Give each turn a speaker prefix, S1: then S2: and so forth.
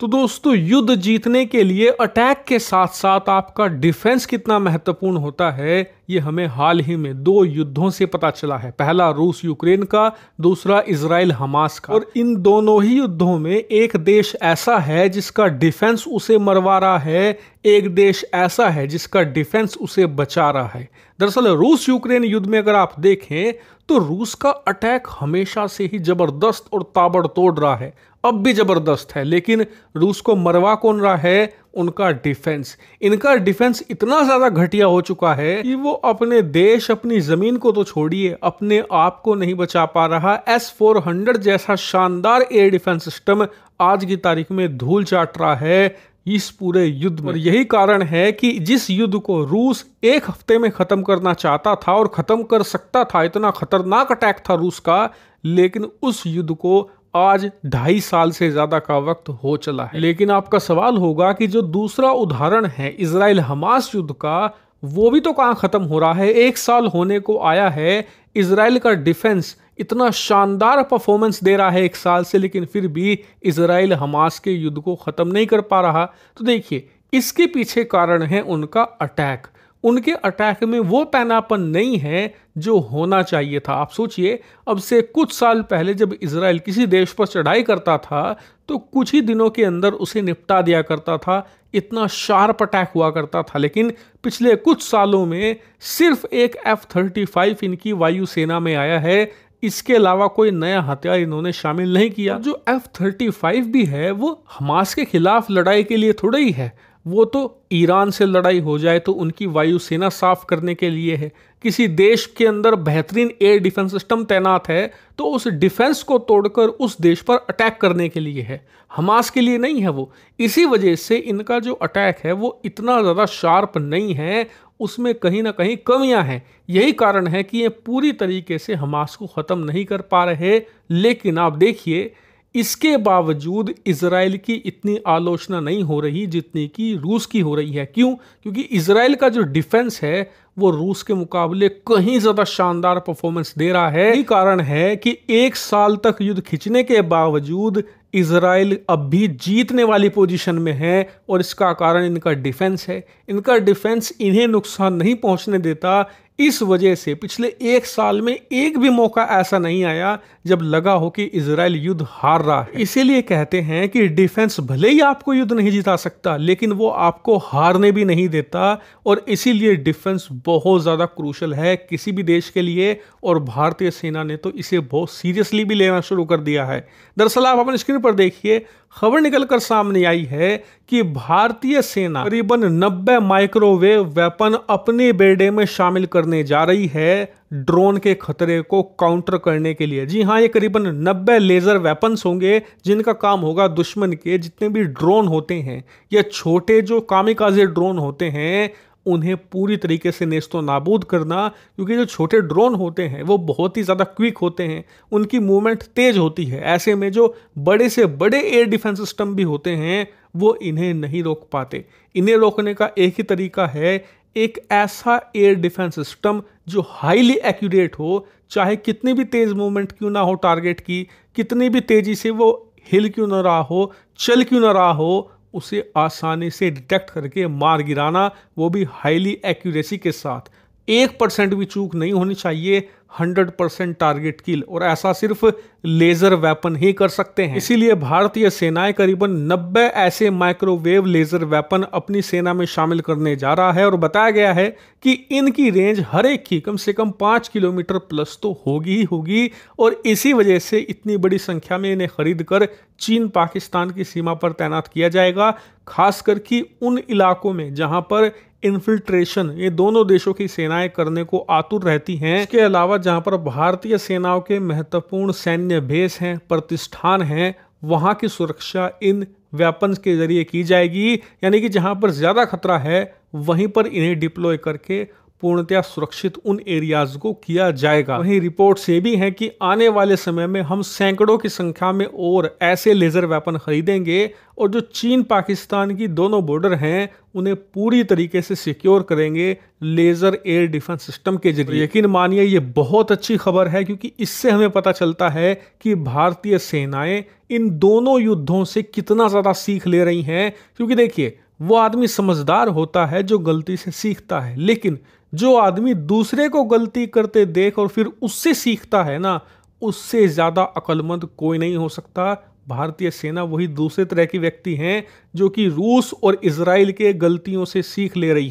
S1: तो दोस्तों, युद्ध जीतने के लिए अटैक के साथ साथ आपका डिफेंस कितना महत्वपूर्ण होता है, ये हमें हाल ही में दो युद्धों से पता चला है। पहला रूस यूक्रेन का, दूसरा इजराइल हमास का। और इन दोनों ही युद्धों में एक देश ऐसा है जिसका डिफेंस उसे मरवा रहा है, एक देश ऐसा है जिसका डिफेंस उसे बचा रहा है। दरअसल रूस यूक्रेन युद्ध में अगर आप देखें तो रूस का अटैक हमेशा से ही जबरदस्त और ताबड़तोड़ रहा है, अब भी जबरदस्त है। लेकिन रूस को मरवा कौन रहा है? उनका डिफेंस। इनका डिफेंस इतना ज्यादा घटिया हो चुका है कि वो अपने देश, अपनी जमीन को तो छोड़िए, अपने आप को नहीं बचा पा रहा। S-400 जैसा शानदार एयर डिफेंस सिस्टम आज की तारीख में धूल चाट रहा है इस पूरे युद्ध में। और यही कारण है कि जिस युद्ध को रूस एक हफ्ते में खत्म करना चाहता था और खत्म कर सकता था, इतना खतरनाक अटैक था रूस का, लेकिन उस युद्ध को आज 2.5 साल से ज्यादा का वक्त हो चला है। लेकिन आपका सवाल होगा कि जो दूसरा उदाहरण है इजराइल हमास युद्ध का, वो भी तो कहां खत्म हो रहा है। 1 साल होने को आया है, इजराइल का डिफेंस इतना शानदार परफॉर्मेंस दे रहा है 1 साल से, लेकिन फिर भी इजराइल हमास के युद्ध को खत्म नहीं कर पा रहा। तो देखिए, इसके पीछे कारण है उनका अटैक। उनके अटैक में वो पैनापन नहीं है जो होना चाहिए था। आप सोचिए, अब से कुछ साल पहले जब इजराइल किसी देश पर चढ़ाई करता था तो कुछ ही दिनों के अंदर उसे निपटा दिया करता था, इतना शार्प अटैक हुआ करता था। लेकिन पिछले कुछ सालों में सिर्फ एक F-35 इनकी वायुसेना में आया है, इसके अलावा कोई नया हथियार इन्होंने शामिल नहीं किया। जो F-35 भी है वो हमास के खिलाफ लड़ाई के लिए थोड़ा ही है, वो तो ईरान से लड़ाई हो जाए तो उनकी वायुसेना साफ करने के लिए है। किसी देश के अंदर बेहतरीन एयर डिफेंस सिस्टम तैनात है तो उस डिफेंस को तोड़कर उस देश पर अटैक करने के लिए है, हमास के लिए नहीं है वो। इसी वजह से इनका जो अटैक है वो इतना ज़्यादा शार्प नहीं है, उसमें कहीं ना कहीं कमियां हैं। यही कारण है कि ये पूरी तरीके से हमास को ख़त्म नहीं कर पा रहे। लेकिन आप देखिए, इसके बावजूद इजराइल की इतनी आलोचना नहीं हो रही जितनी कि रूस की हो रही है। क्यों? क्योंकि इजराइल का जो डिफेंस है वो रूस के मुकाबले कहीं ज्यादा शानदार परफॉर्मेंस दे रहा है। यही कारण है कि 1 साल तक युद्ध खींचने के बावजूद इजराइल अब भी जीतने वाली पोजीशन में है, और इसका कारण इनका डिफेंस है। इनका डिफेंस इन्हें नुकसान नहीं पहुंचने देता। इस वजह से पिछले 1 साल में एक भी मौका ऐसा नहीं आया जब लगा हो कि इजराइल युद्ध हार रहा है। इसीलिए कहते हैं कि डिफेंस भले ही आपको युद्ध नहीं जिता सकता, लेकिन वो आपको हारने भी नहीं देता। और इसीलिए डिफेंस बहुत ज़्यादा क्रूशल है किसी भी देश के लिए, और भारतीय सेना ने तो इसे बहुत सीरियसली भी लेना शुरू कर दिया है। दरअसल आप अपनी स्क्रीन पर देखिए, खबर निकलकर सामने आई है कि भारतीय सेना करीबन 90 माइक्रोवेव वेपन अपने बेड़े में शामिल करने जा रही है ड्रोन के खतरे को काउंटर करने के लिए। जी हाँ, ये करीबन 90 लेजर वेपन्स होंगे जिनका काम होगा दुश्मन के जितने भी ड्रोन होते हैं या छोटे जो कामिकाज़े ड्रोन होते हैं उन्हें पूरी तरीके से नेस्तो नाबूद करना। क्योंकि जो छोटे ड्रोन होते हैं वो बहुत ही ज़्यादा क्विक होते हैं, उनकी मूवमेंट तेज होती है। ऐसे में जो बड़े से बड़े एयर डिफेंस सिस्टम भी होते हैं वो इन्हें नहीं रोक पाते। इन्हें रोकने का एक ही तरीका है, एक ऐसा एयर डिफेंस सिस्टम जो हाईली एक्यूरेट हो, चाहे कितनी भी तेज मूवमेंट क्यों ना हो टारगेट की, कितनी भी तेजी से वो हिल क्यों ना रहा हो, चल क्यों ना रहा हो, उसे आसानी से डिटेक्ट करके मार गिराना, वो भी हाईली एक्यूरेसी के साथ। 1% भी चूक नहीं होनी चाहिए, 100% टारगेट किल, और ऐसा सिर्फ लेजर वेपन ही कर सकते हैं। इसीलिए भारतीय सेनाएं करीबन 90 ऐसे माइक्रोवेव लेजर वेपन अपनी सेना में शामिल करने जा रहा है। और बताया गया है कि इनकी रेंज हर एक की कम से कम 5 किलोमीटर प्लस तो होगी ही होगी। और इसी वजह से इतनी बड़ी संख्या में इन्हें खरीद कर चीन पाकिस्तान की सीमा पर तैनात किया जाएगा, खासकर कि उन इलाकों में जहां पर इन्फिल्ट्रेशन ये दोनों देशों की सेनाएं करने को आतुर रहती हैं। इसके अलावा जहां पर भारतीय सेनाओं के महत्वपूर्ण सैन्य बेस हैं, प्रतिष्ठान हैं, वहां की सुरक्षा इन वेपन्स के जरिए की जाएगी। यानी कि जहां पर ज्यादा खतरा है वहीं पर इन्हें डिप्लॉय करके पूर्णतया सुरक्षित उन एरियाज को किया जाएगा। वहीं रिपोर्ट ये भी है कि आने वाले समय में हम सैकड़ों की संख्या में और ऐसे लेजर वेपन खरीदेंगे और जो चीन पाकिस्तान की दोनों बॉर्डर हैं उन्हें पूरी तरीके से सिक्योर करेंगे लेजर एयर डिफेंस सिस्टम के जरिए। यकीन मानिए ये बहुत अच्छी खबर है, क्योंकि इससे हमें पता चलता है कि भारतीय सेनाएं इन दोनों युद्धों से कितना ज्यादा सीख ले रही हैं। क्योंकि देखिए, वो आदमी समझदार होता है जो गलती से सीखता है, लेकिन जो आदमी दूसरे को गलती करते देख और फिर उससे सीखता है ना, उससे ज्यादा अक्लमंद कोई नहीं हो सकता। भारतीय सेना वही दूसरे तरह की व्यक्ति हैं जो कि रूस और इजराइल के गलतियों से सीख ले रही है।